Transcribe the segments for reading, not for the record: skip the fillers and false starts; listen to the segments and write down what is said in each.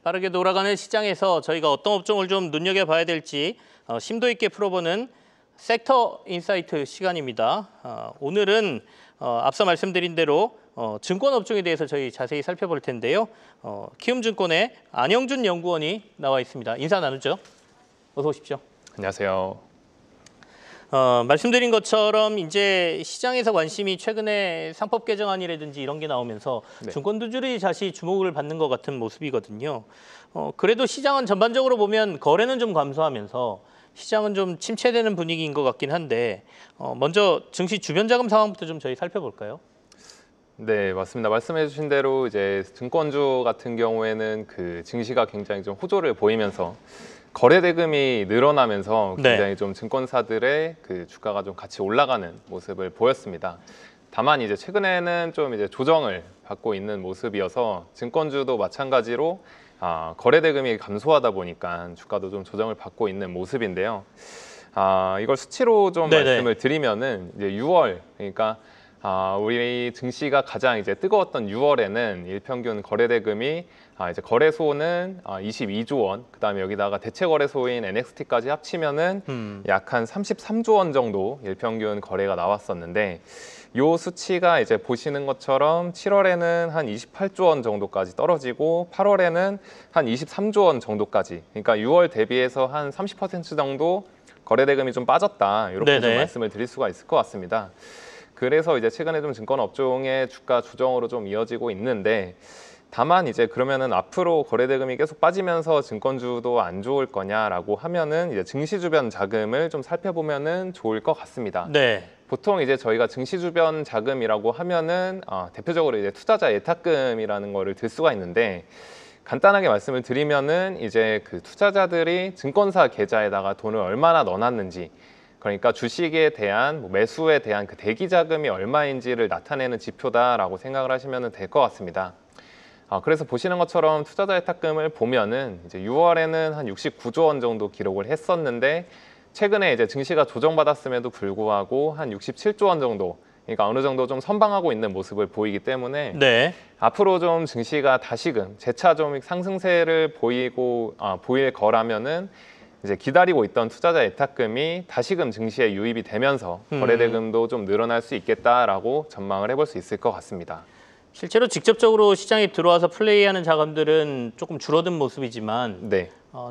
빠르게 돌아가는 시장에서 저희가 어떤 업종을 좀 눈여겨봐야 될지 심도 있게 풀어보는 섹터 인사이트 시간입니다. 오늘은 앞서 말씀드린 대로 증권 업종에 대해서 저희 자세히 살펴볼 텐데요. 키움증권의 안영준 연구원이 나와 있습니다. 인사 나누죠. 어서 오십시오. 안녕하세요. 말씀드린 것처럼 이제 시장에서 관심이 최근에 상법 개정안이라든지 이런 게 나오면서 증권주들이 다시 주목을 받는 것 같은 모습이거든요. 그래도 시장은 전반적으로 보면 거래는 좀 감소하면서 시장은 좀 침체되는 분위기인 것 같긴 한데 먼저 증시 주변 자금 상황부터 좀 저희 살펴볼까요? 네, 맞습니다. 말씀해주신 대로 이제 증권주 같은 경우에는 그 증시가 굉장히 좀 호조를 보이면서 거래 대금이 늘어나면서 굉장히 좀 증권사들의 그 주가가 좀 같이 올라가는 모습을 보였습니다. 다만 이제 최근에는 좀 이제 조정을 받고 있는 모습이어서 증권주도 마찬가지로 거래 대금이 감소하다 보니까 주가도 좀 조정을 받고 있는 모습인데요. 이걸 수치로 좀 말씀을 드리면은 이제 6월 그러니까 우리 증시가 가장 이제 뜨거웠던 6월에는 일평균 거래 대금이 이제 거래소는 22조 원, 그다음에 여기다가 대체 거래소인 NXT까지 합치면은 약 한 33조 원 정도 일평균 거래가 나왔었는데 요 수치가 이제 보시는 것처럼 7월에는 한 28조 원 정도까지 떨어지고 8월에는 한 23조 원 정도까지, 그러니까 6월 대비해서 한 30% 정도 거래 대금이 좀 빠졌다, 이렇게 좀 말씀을 드릴 수가 있을 것 같습니다. 그래서 이제 최근에 좀 증권 업종의 주가 조정으로 좀 이어지고 있는데, 다만 이제 그러면은 앞으로 거래 대금이 계속 빠지면서 증권주도 안 좋을 거냐라고 하면은 이제 증시 주변 자금을 좀 살펴보면은 좋을 것 같습니다. 보통 이제 저희가 증시 주변 자금이라고 하면은 대표적으로 이제 투자자 예탁금이라는 거를 들 수가 있는데, 간단하게 말씀을 드리면은 이제 그 투자자들이 증권사 계좌에다가 돈을 얼마나 넣어놨는지, 그러니까 주식에 대한 매수에 대한 그 대기 자금이 얼마인지를 나타내는 지표다라고 생각을 하시면 될 것 같습니다. 그래서 보시는 것처럼 투자자 예탁금을 보면은 이제 6월에는 한 69조 원 정도 기록을 했었는데, 최근에 이제 증시가 조정받았음에도 불구하고 한 67조 원 정도, 그러니까 어느 정도 좀 선방하고 있는 모습을 보이기 때문에 앞으로 좀 증시가 다시금 재차 좀 상승세를 보일 거라면은 이제 기다리고 있던 투자자 예탁금이 다시금 증시에 유입이 되면서 거래 대금도 좀 늘어날 수 있겠다라고 전망을 해볼 수 있을 것 같습니다. 실제로 직접적으로 시장에 들어와서 플레이하는 자금들은 조금 줄어든 모습이지만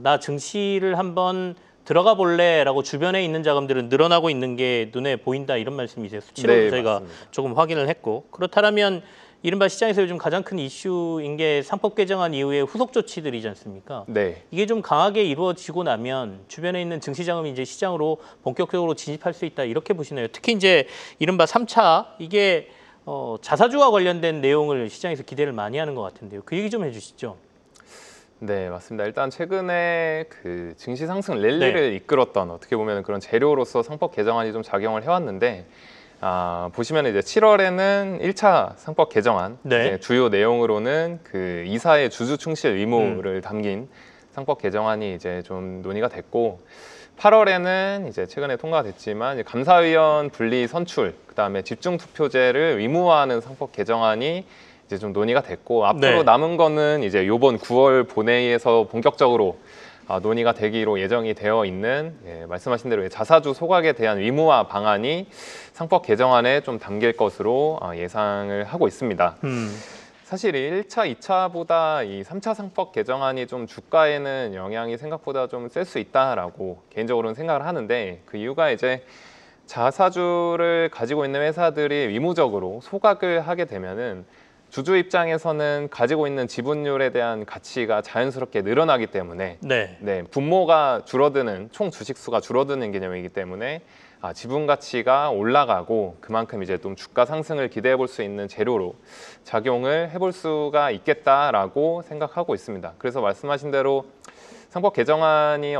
나 증시를 한번 들어가 볼래라고 주변에 있는 자금들은 늘어나고 있는 게 눈에 보인다, 이런 말씀이세요? 수치로 저희가 맞습니다. 조금 확인을 했고, 그렇다면 이른바 시장에서 요즘 가장 큰 이슈인 게 상법 개정안 이후의 후속 조치들이지 않습니까? 이게 좀 강하게 이루어지고 나면 주변에 있는 증시 자금이 이제 시장으로 본격적으로 진입할 수 있다, 이렇게 보시나요? 특히 이제 이른바 3차 이게 자사주와 관련된 내용을 시장에서 기대를 많이 하는 것 같은데요. 그 얘기 좀 해주시죠. 네, 맞습니다. 일단 최근에 그 증시 상승 랠리를 이끌었던, 어떻게 보면 그런 재료로서 상법 개정안이 좀 작용을 해왔는데, 보시면 이제 7월에는 1차 상법 개정안 이제 주요 내용으로는 그 이사의 주주 충실 의무를 담긴 상법 개정안이 이제 좀 논의가 됐고, 8월에는 이제 최근에 통과됐지만 이제 감사위원 분리 선출, 그다음에 집중 투표제를 의무화하는 상법 개정안이 이제 좀 논의가 됐고, 앞으로 남은 거는 이제 이번 9월 본회의에서 본격적으로 논의가 되기로 예정이 되어 있는, 말씀하신 대로 자사주 소각에 대한 의무화 방안이 상법 개정안에 좀 담길 것으로 예상을 하고 있습니다. 사실 1차, 2차보다 이 3차 상법 개정안이 좀 주가에는 영향이 생각보다 좀 셀 수 있다라고 개인적으로는 생각을 하는데, 그 이유가 이제 자사주를 가지고 있는 회사들이 의무적으로 소각을 하게 되면은 주주 입장에서는 가지고 있는 지분율에 대한 가치가 자연스럽게 늘어나기 때문에 분모가 줄어드는, 총 주식 수가 줄어드는 개념이기 때문에 지분 가치가 올라가고 그만큼 이제 좀 주가 상승을 기대해 볼 수 있는 재료로 작용을 해볼 수가 있겠다라고 생각하고 있습니다. 그래서 말씀하신 대로 상법 개정안이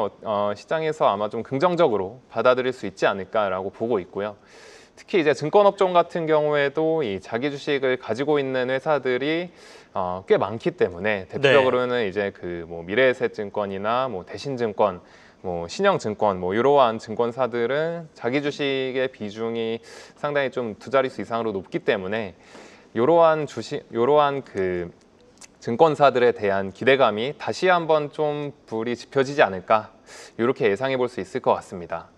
시장에서 아마 좀 긍정적으로 받아들일 수 있지 않을까라고 보고 있고요. 특히 이제 증권업종 같은 경우에도 이 자기 주식을 가지고 있는 회사들이 꽤 많기 때문에, 대표적으로는 이제 그 뭐 미래에셋증권이나 뭐 대신증권, 뭐 신영증권, 뭐 이러한 증권사들은 자기 주식의 비중이 상당히 좀 두 자릿수 이상으로 높기 때문에 이러한 그 증권사들에 대한 기대감이 다시 한번 좀 불이 지펴지지 않을까 이렇게 예상해 볼 수 있을 것 같습니다.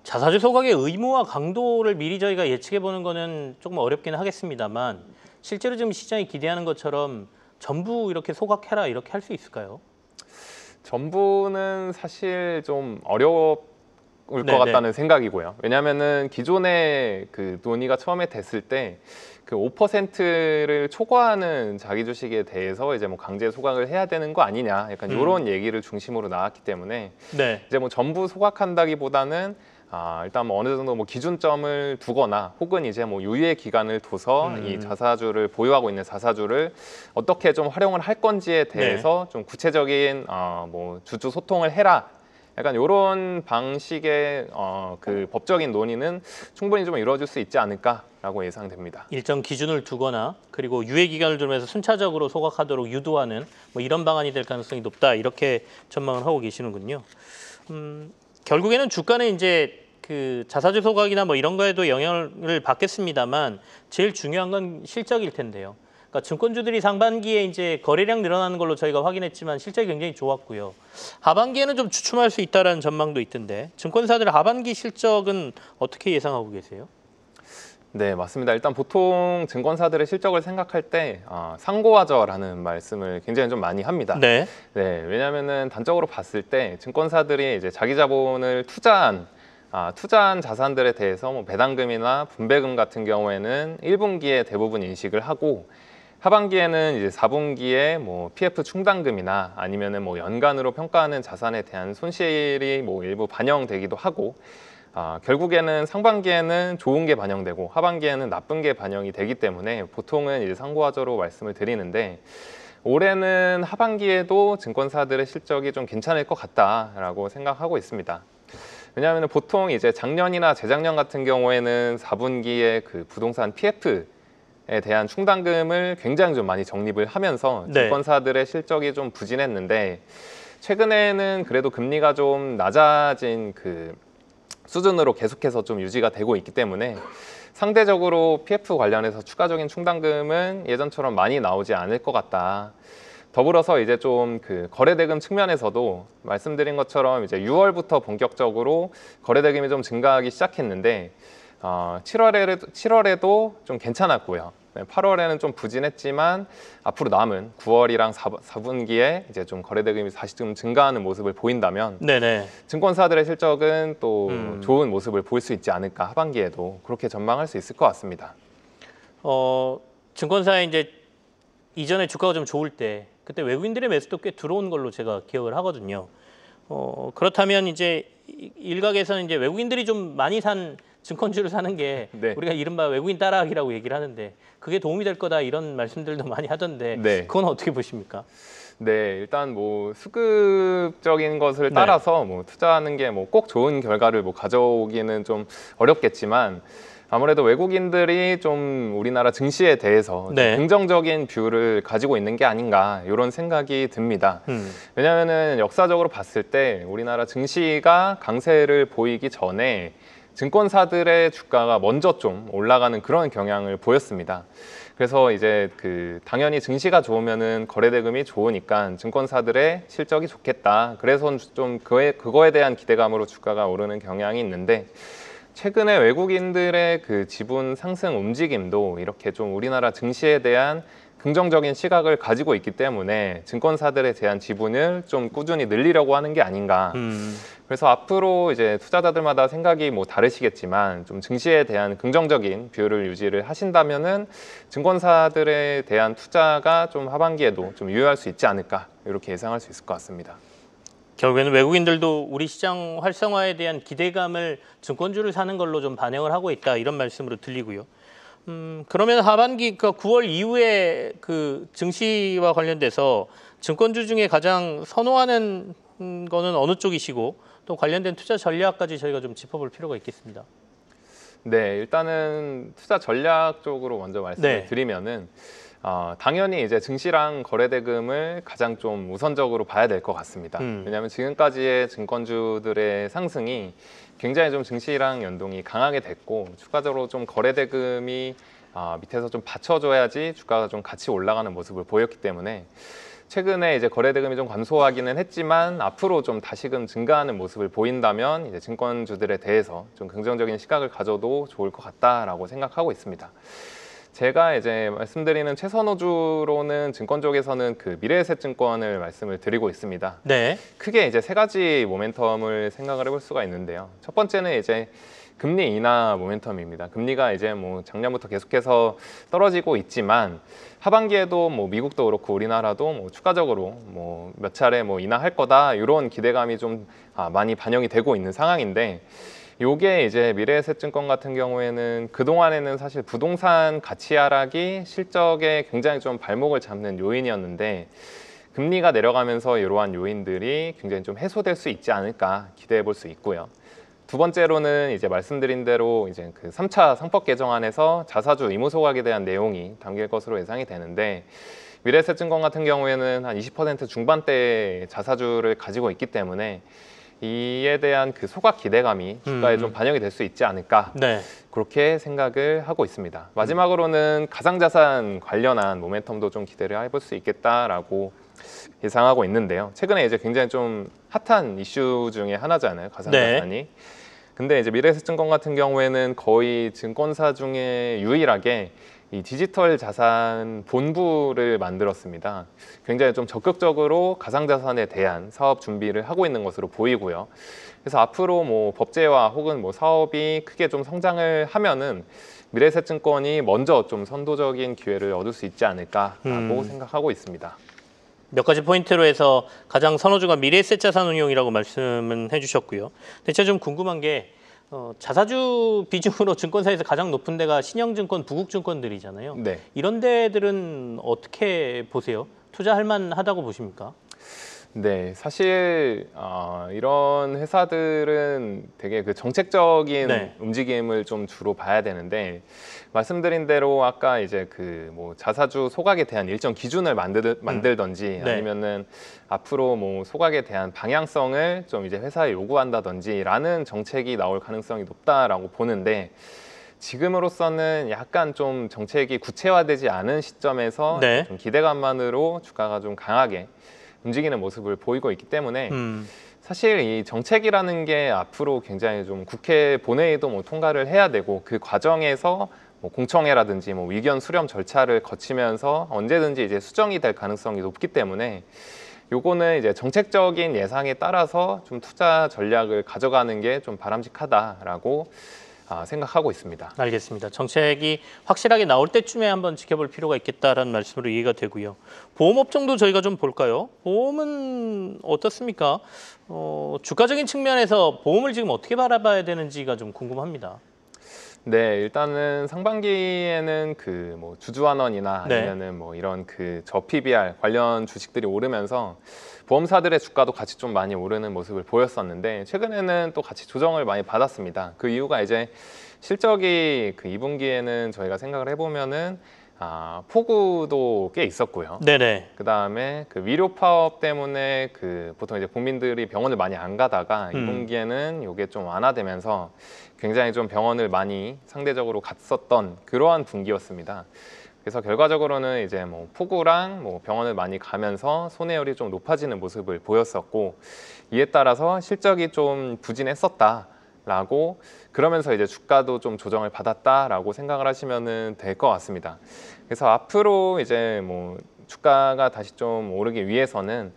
자사주 소각의 의무와 강도를 미리 저희가 예측해 보는 거는 조금 어렵긴 하겠습니다만 실제로 지금 시장이 기대하는 것처럼 전부 이렇게 소각해라 이렇게 할 수 있을까요? 전부는 사실 좀 어려울 것 네네. 같다는 생각이고요. 왜냐하면은 기존에 그 논의가 처음에 됐을 때 그 5%를 초과하는 자기 주식에 대해서 이제 뭐 강제 소각을 해야 되는 거 아니냐, 약간 이런 얘기를 중심으로 나왔기 때문에 네. 이제 뭐 전부 소각한다기보다는 일단 뭐 어느 정도 뭐 기준점을 두거나 혹은 이제 뭐 유예 기간을 둬서 이 자사주를 보유하고 있는 자사주를 어떻게 좀 활용을 할 건지에 대해서 좀 구체적인 뭐 주주 소통을 해라. 약간 이런 방식의 그 법적인 논의는 충분히 좀 이루어질 수 있지 않을까라고 예상됩니다. 일정 기준을 두거나 그리고 유예 기간을 두면서 순차적으로 소각하도록 유도하는 뭐 이런 방안이 될 가능성이 높다 이렇게 전망을 하고 계시는군요. 결국에는 주가는 이제 그 자사주 소각이나 뭐 이런 거에도 영향을 받겠습니다만 제일 중요한 건 실적일 텐데요. 그러니까 증권주들이 상반기에 이제 거래량 늘어나는 걸로 저희가 확인했지만 실적이 굉장히 좋았고요. 하반기에는 좀 주춤할 수 있다라는 전망도 있던데 증권사들 하반기 실적은 어떻게 예상하고 계세요? 네, 맞습니다. 일단 보통 증권사들의 실적을 생각할 때 상고하저라는 말씀을 굉장히 좀 많이 합니다. 네. 네, 왜냐하면은 단적으로 봤을 때 증권사들이 이제 자기 자본을 투자한 자산들에 대해서 뭐 배당금이나 분배금 같은 경우에는 1분기에 대부분 인식을 하고 하반기에는 이제 4분기에 뭐 PF 충당금이나 아니면은 뭐 연간으로 평가하는 자산에 대한 손실이 뭐 일부 반영되기도 하고 결국에는 상반기에는 좋은 게 반영되고 하반기에는 나쁜 게 반영이 되기 때문에 보통은 이제 상고하저로 말씀을 드리는데 올해는 하반기에도 증권사들의 실적이 좀 괜찮을 것 같다라고 생각하고 있습니다. 왜냐하면 보통 이제 작년이나 재작년 같은 경우에는 4분기에 그 부동산 PF에 대한 충당금을 굉장히 좀 많이 적립을 하면서 증권사들의 실적이 좀 부진했는데 최근에는 그래도 금리가 좀 낮아진 그 수준으로 계속해서 좀 유지가 되고 있기 때문에 상대적으로 PF 관련해서 추가적인 충당금은 예전처럼 많이 나오지 않을 것 같다. 더불어서 이제 좀 그 거래대금 측면에서도 말씀드린 것처럼 이제 6월부터 본격적으로 거래대금이 좀 증가하기 시작했는데 7월에도 좀 괜찮았고요. 8월에는 좀 부진했지만 앞으로 남은 9월이랑 4분기에 이제 좀 거래대금이 다시 좀 증가하는 모습을 보인다면 증권사들의 실적은 또 좋은 모습을 볼 수 있지 않을까, 하반기에도 그렇게 전망할 수 있을 것 같습니다. 증권사에 이제 이전에 주가가 좀 좋을 때 그때 외국인들의 매수도 꽤 들어온 걸로 제가 기억을 하거든요. 그렇다면 이제 일각에서는 이제 외국인들이 좀 많이 산 증권주를 사는 게 우리가 이른바 외국인 따라하기라고 얘기를 하는데 그게 도움이 될 거다 이런 말씀들도 많이 하던데 그건 어떻게 보십니까? 네, 일단 뭐 수급적인 것을 따라서 뭐 투자하는 게 뭐 꼭 좋은 결과를 뭐 가져오기는 좀 어렵겠지만 아무래도 외국인들이 좀 우리나라 증시에 대해서 좀 긍정적인 뷰를 가지고 있는 게 아닌가 이런 생각이 듭니다. 왜냐하면은 역사적으로 봤을 때 우리나라 증시가 강세를 보이기 전에 증권사들의 주가가 먼저 좀 올라가는 그런 경향을 보였습니다. 그래서 이제 그 당연히 증시가 좋으면은 거래대금이 좋으니까 증권사들의 실적이 좋겠다. 그래서 좀 그거에 대한 기대감으로 주가가 오르는 경향이 있는데 최근에 외국인들의 그 지분 상승 움직임도 이렇게 좀 우리나라 증시에 대한 긍정적인 시각을 가지고 있기 때문에 증권사들에 대한 지분을 좀 꾸준히 늘리려고 하는 게 아닌가. 그래서 앞으로 이제 투자자들마다 생각이 뭐 다르시겠지만 좀 증시에 대한 긍정적인 뷰를 유지를 하신다면은 증권사들에 대한 투자가 좀 하반기에도 좀 유효할 수 있지 않을까 이렇게 예상할 수 있을 것 같습니다. 결국에는 외국인들도 우리 시장 활성화에 대한 기대감을 증권주를 사는 걸로 좀 반영을 하고 있다 이런 말씀으로 들리고요. 그러면 하반기 그러니까 9월 이후에 그 증시와 관련돼서 증권주 중에 가장 선호하는 거는 어느 쪽이시고 또 관련된 투자 전략까지 저희가 좀 짚어볼 필요가 있겠습니다. 네, 일단은 투자 전략 쪽으로 먼저 말씀을 드리면은 당연히 이제 증시랑 거래대금을 가장 좀 우선적으로 봐야 될 것 같습니다. 왜냐하면 지금까지의 증권주들의 상승이 굉장히 좀 증시랑 연동이 강하게 됐고 추가적으로 좀 거래대금이 밑에서 좀 받쳐줘야지 주가가 좀 같이 올라가는 모습을 보였기 때문에 최근에 이제 거래 대금이 좀 감소하기는 했지만 앞으로 좀 다시금 증가하는 모습을 보인다면 이제 증권주들에 대해서 좀 긍정적인 시각을 가져도 좋을 것 같다라고 생각하고 있습니다. 제가 이제 말씀드리는 최선호주로는 증권 쪽에서는 그 미래에셋증권을 말씀을 드리고 있습니다. 네. 크게 이제 세 가지 모멘텀을 생각을 해볼 수가 있는데요. 첫 번째는 이제 금리 인하 모멘텀입니다. 금리가 이제 뭐 작년부터 계속해서 떨어지고 있지만 하반기에도 뭐 미국도 그렇고 우리나라도 뭐 추가적으로 뭐 몇 차례 뭐 인하할 거다 이런 기대감이 좀 많이 반영이 되고 있는 상황인데 요게 이제 미래에셋증권 같은 경우에는 그동안에는 사실 부동산 가치 하락이 실적에 굉장히 좀 발목을 잡는 요인이었는데 금리가 내려가면서 이러한 요인들이 굉장히 좀 해소될 수 있지 않을까 기대해 볼 수 있고요. 두 번째로는 이제 말씀드린 대로 이제 그 3차 상법 개정안에서 자사주 의무 소각에 대한 내용이 담길 것으로 예상이 되는데 미래에셋증권 같은 경우에는 한 20% 중반대 자사주를 가지고 있기 때문에 이에 대한 그 소각 기대감이 주가에 좀 반영이 될 수 있지 않을까 네. 그렇게 생각을 하고 있습니다. 마지막으로는 가상자산 관련한 모멘텀도 좀 기대를 해볼 수 있겠다라고 예상하고 있는데요. 최근에 이제 굉장히 좀 핫한 이슈 중에 하나잖아요, 가상자산이. 네. 근데 이제 미래에셋증권 같은 경우에는 거의 증권사 중에 유일하게 이 디지털 자산 본부를 만들었습니다. 굉장히 좀 적극적으로 가상자산에 대한 사업 준비를 하고 있는 것으로 보이고요. 그래서 앞으로 뭐 법제화 혹은 뭐 사업이 크게 좀 성장을 하면은 미래에셋증권이 먼저 좀 선도적인 기회를 얻을 수 있지 않을까라고 생각하고 있습니다. 몇 가지 포인트로 해서 가장 선호주가 미래에셋 자산 운용이라고 말씀은 해주셨고요. 근데 제가 좀 궁금한 게 자사주 비중으로 증권사에서 가장 높은 데가 신영증권, 부국증권들이잖아요. 네. 이런 데들은 어떻게 보세요? 투자할 만하다고 보십니까? 네, 사실 이런 회사들은 되게 그 정책적인 네. 움직임을 좀 주로 봐야 되는데 말씀드린 대로 아까 이제 그 뭐 자사주 소각에 대한 일정 기준을 만들던지 네. 아니면은 앞으로 뭐 소각에 대한 방향성을 좀 이제 회사에 요구한다든지라는 정책이 나올 가능성이 높다라고 보는데 지금으로서는 약간 좀 정책이 구체화되지 않은 시점에서 네. 좀 기대감만으로 주가가 좀 강하게 움직이는 모습을 보이고 있기 때문에 사실 이 정책이라는 게 앞으로 굉장히 좀 국회 본회의도 뭐 통과를 해야 되고 그 과정에서 뭐 공청회라든지 뭐 의견 수렴 절차를 거치면서 언제든지 이제 수정이 될 가능성이 높기 때문에 요거는 이제 정책적인 예상에 따라서 좀 투자 전략을 가져가는 게 좀 바람직하다라고 생각하고 있습니다. 알겠습니다. 정책이 확실하게 나올 때쯤에 한번 지켜볼 필요가 있겠다라는 말씀으로 이해가 되고요. 보험업종도 저희가 좀 볼까요? 보험은 어떻습니까? 주가적인 측면에서 보험을 지금 어떻게 바라봐야 되는지가 좀 궁금합니다. 네, 일단은 상반기에는 그 뭐 주주환원이나 아니면은 뭐 이런 그 저PBR 관련 주식들이 오르면서 보험사들의 주가도 같이 좀 많이 오르는 모습을 보였었는데 최근에는 또 같이 조정을 많이 받았습니다. 그 이유가 이제 실적이 그 2분기에는 저희가 생각을 해보면은 폭우도 꽤 있었고요. 네네. 그 다음에 그 위료 파업 때문에 그 보통 이제 국민들이 병원을 많이 안 가다가 2분기에는 이게 좀 완화되면서 굉장히 좀 병원을 많이 상대적으로 갔었던 그러한 분기였습니다. 그래서 결과적으로는 이제 뭐 폭우랑 뭐 병원을 많이 가면서 손해율이 좀 높아지는 모습을 보였었고 이에 따라서 실적이 좀 부진했었다라고 그러면서 이제 주가도 좀 조정을 받았다라고 생각을 하시면 될 것 같습니다. 그래서 앞으로 이제 뭐 주가가 다시 좀 오르기 위해서는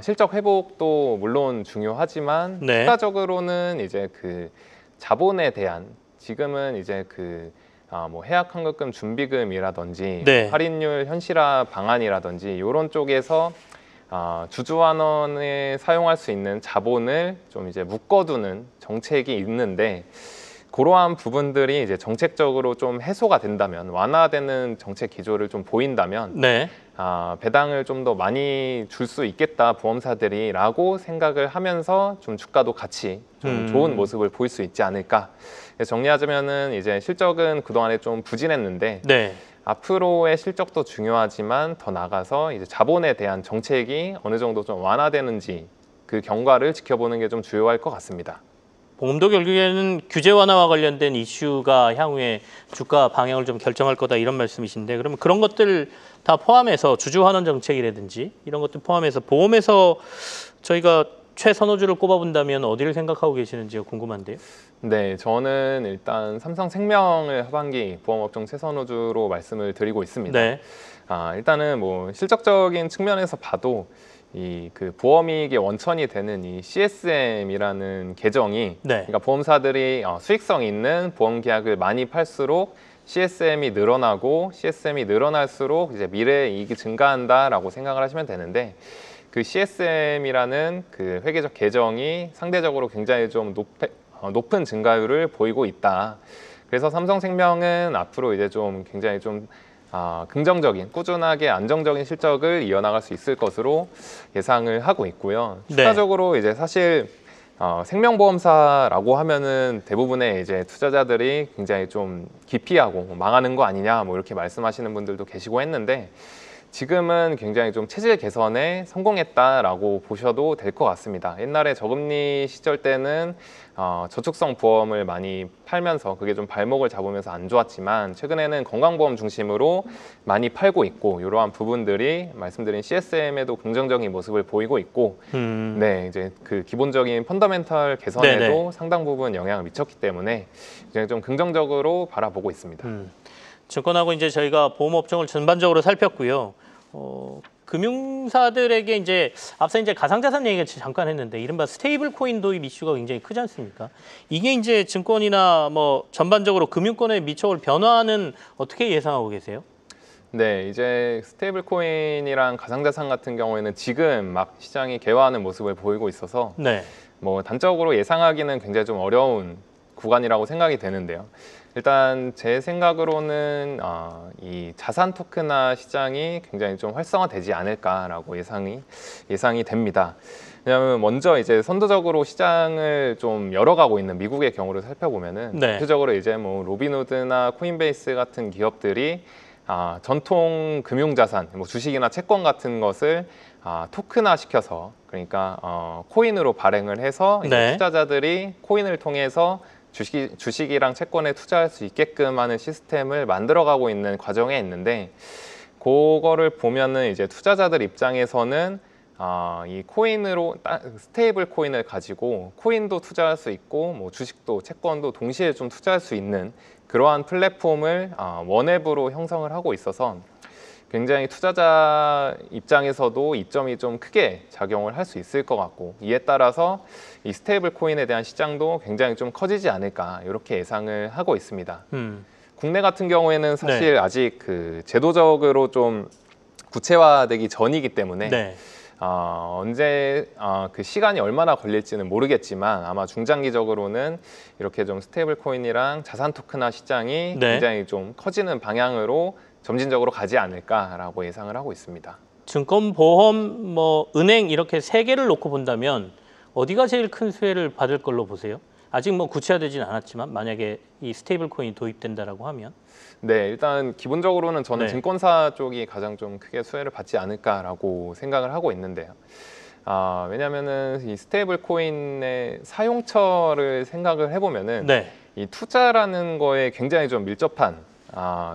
실적 회복도 물론 중요하지만 네. 추가적으로는 이제 그 자본에 대한 지금은 이제 그 뭐 해약환급금 준비금이라든지 네. 할인율 현실화 방안이라든지 이런 쪽에서 주주환원에 사용할 수 있는 자본을 좀 이제 묶어두는 정책이 있는데 그러한 부분들이 이제 정책적으로 좀 해소가 된다면 완화되는 정책 기조를 좀 보인다면 네. 배당을 좀 더 많이 줄 수 있겠다 보험사들이라고 생각을 하면서 좀 주가도 같이 좀 좋은 모습을 보일 수 있지 않을까. 그래서 정리하자면은 이제 실적은 그동안에 좀 부진했는데 네. 앞으로의 실적도 중요하지만 더 나아가서 이제 자본에 대한 정책이 어느 정도 좀 완화되는지 그 경과를 지켜보는 게 좀 주요할 것 같습니다. 보험도 결국에는 규제 완화와 관련된 이슈가 향후에 주가 방향을 좀 결정할 거다 이런 말씀이신데 그러면 그런 것들 다 포함해서 주주 환원 정책이라든지 이런 것들 포함해서 보험에서 저희가 최선호주를 꼽아본다면 어디를 생각하고 계시는지가 궁금한데요. 네, 저는 일단 삼성생명을 하반기 보험업종 최선호주로 말씀을 드리고 있습니다. 네. 일단은 뭐 실적적인 측면에서 봐도 이 그 보험이익의 원천이 되는 이 CSM이라는 계정이 네. 그러니까 보험사들이 수익성 있는 보험 계약을 많이 팔수록 CSM이 늘어나고 CSM이 늘어날수록 이제 미래 이익이 증가한다라고 생각을 하시면 되는데 그 CSM이라는 그 회계적 계정이 상대적으로 굉장히 좀 높은 증가율을 보이고 있다. 그래서 삼성생명은 앞으로 이제 좀 굉장히 좀 긍정적인, 꾸준하게 안정적인 실적을 이어나갈 수 있을 것으로 예상을 하고 있고요. 네. 추가적으로 이제 사실 생명보험사라고 하면은 대부분의 이제 투자자들이 굉장히 좀 기피하고 망하는 거 아니냐 뭐 이렇게 말씀하시는 분들도 계시고 했는데 지금은 굉장히 좀 체질 개선에 성공했다라고 보셔도 될 것 같습니다. 옛날에 저금리 시절 때는 저축성 보험을 많이 팔면서 그게 좀 발목을 잡으면서 안 좋았지만 최근에는 건강보험 중심으로 많이 팔고 있고 이러한 부분들이 말씀드린 CSM에도 긍정적인 모습을 보이고 있고 네, 이제 그 기본적인 펀더멘털 개선에도 네네. 상당 부분 영향을 미쳤기 때문에 굉장히 좀 긍정적으로 바라보고 있습니다. 증권하고 이제 저희가 보험 업종을 전반적으로 살폈고요. 금융사들에게 이제 앞서 이제 가상자산 얘기를 잠깐 했는데 이른바 스테이블 코인 도입 이슈가 굉장히 크지 않습니까? 이게 이제 증권이나 뭐 전반적으로 금융권에 미쳐올 변화는 어떻게 예상하고 계세요? 네, 이제 스테이블 코인이랑 가상자산 같은 경우에는 지금 막 시장이 개화하는 모습을 보이고 있어서 네. 뭐 단적으로 예상하기는 굉장히 좀 어려운 구간이라고 생각이 되는데요. 일단 제 생각으로는 이 자산 토큰화 시장이 굉장히 좀 활성화되지 않을까라고 예상이 됩니다. 왜냐하면 먼저 이제 선도적으로 시장을 좀 열어가고 있는 미국의 경우를 살펴보면은 네. 대표적으로 이제 뭐 로빈후드나 코인베이스 같은 기업들이 전통 금융자산, 뭐 주식이나 채권 같은 것을 토큰화 시켜서 그러니까 코인으로 발행을 해서 이제 네. 투자자들이 코인을 통해서 주식이랑 채권에 투자할 수 있게끔 하는 시스템을 만들어가고 있는 과정에 있는데 그거를 보면은 이제 투자자들 입장에서는 이 코인으로 스테이블 코인을 가지고 코인도 투자할 수 있고 뭐 주식도 채권도 동시에 좀 투자할 수 있는 그러한 플랫폼을 원앱으로 형성을 하고 있어서 굉장히 투자자 입장에서도 이점이 좀 크게 작용을 할 수 있을 것 같고 이에 따라서 이 스테이블 코인에 대한 시장도 굉장히 좀 커지지 않을까 이렇게 예상을 하고 있습니다. 국내 같은 경우에는 사실 네. 아직 그 제도적으로 좀 구체화되기 전이기 때문에 네. 언제 그 시간이 얼마나 걸릴지는 모르겠지만 아마 중장기적으로는 이렇게 좀 스테이블 코인이랑 자산 토큰화 시장이 네. 굉장히 좀 커지는 방향으로 점진적으로 가지 않을까라고 예상을 하고 있습니다. 증권, 보험, 뭐 은행 이렇게 세 개를 놓고 본다면 어디가 제일 큰 수혜를 받을 걸로 보세요? 아직 뭐 구체화되지는 않았지만 만약에 이 스테이블 코인이 도입된다라고 하면 네, 일단 기본적으로는 저는 네. 증권사 쪽이 가장 좀 크게 수혜를 받지 않을까라고 생각을 하고 있는데요. 왜냐하면은 이 스테이블 코인의 사용처를 생각을 해보면은 네. 이 투자라는 거에 굉장히 좀 밀접한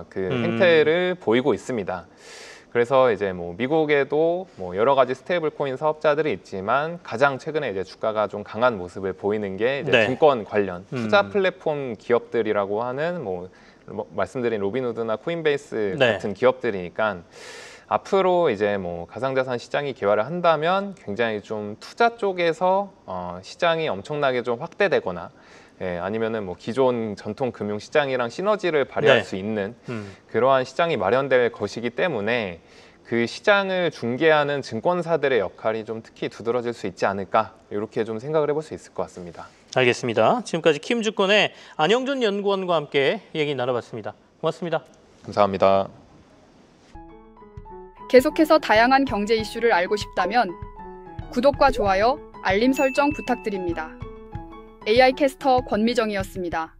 그 행태를 보이고 있습니다. 그래서 이제 뭐 미국에도 뭐 여러 가지 스테이블 코인 사업자들이 있지만 가장 최근에 이제 주가가 좀 강한 모습을 보이는 게 이제 네. 증권 관련 투자 플랫폼 기업들이라고 하는 뭐 말씀드린 로빈후드나 코인베이스 네. 같은 기업들이니까 앞으로 이제 뭐 가상자산 시장이 개화를 한다면 굉장히 좀 투자 쪽에서 시장이 엄청나게 좀 확대되거나 아니면은 뭐 기존 전통 금융 시장이랑 시너지를 발휘할 네. 수 있는 그러한 시장이 마련될 것이기 때문에 그 시장을 중개하는 증권사들의 역할이 좀 특히 두드러질 수 있지 않을까 이렇게 좀 생각을 해볼 수 있을 것 같습니다. 알겠습니다. 지금까지 킴증권의 안영준 연구원과 함께 얘기 나눠봤습니다. 고맙습니다. 감사합니다. 계속해서 다양한 경제 이슈를 알고 싶다면 구독과 좋아요, 알림 설정 부탁드립니다. AI 캐스터 권미정이었습니다.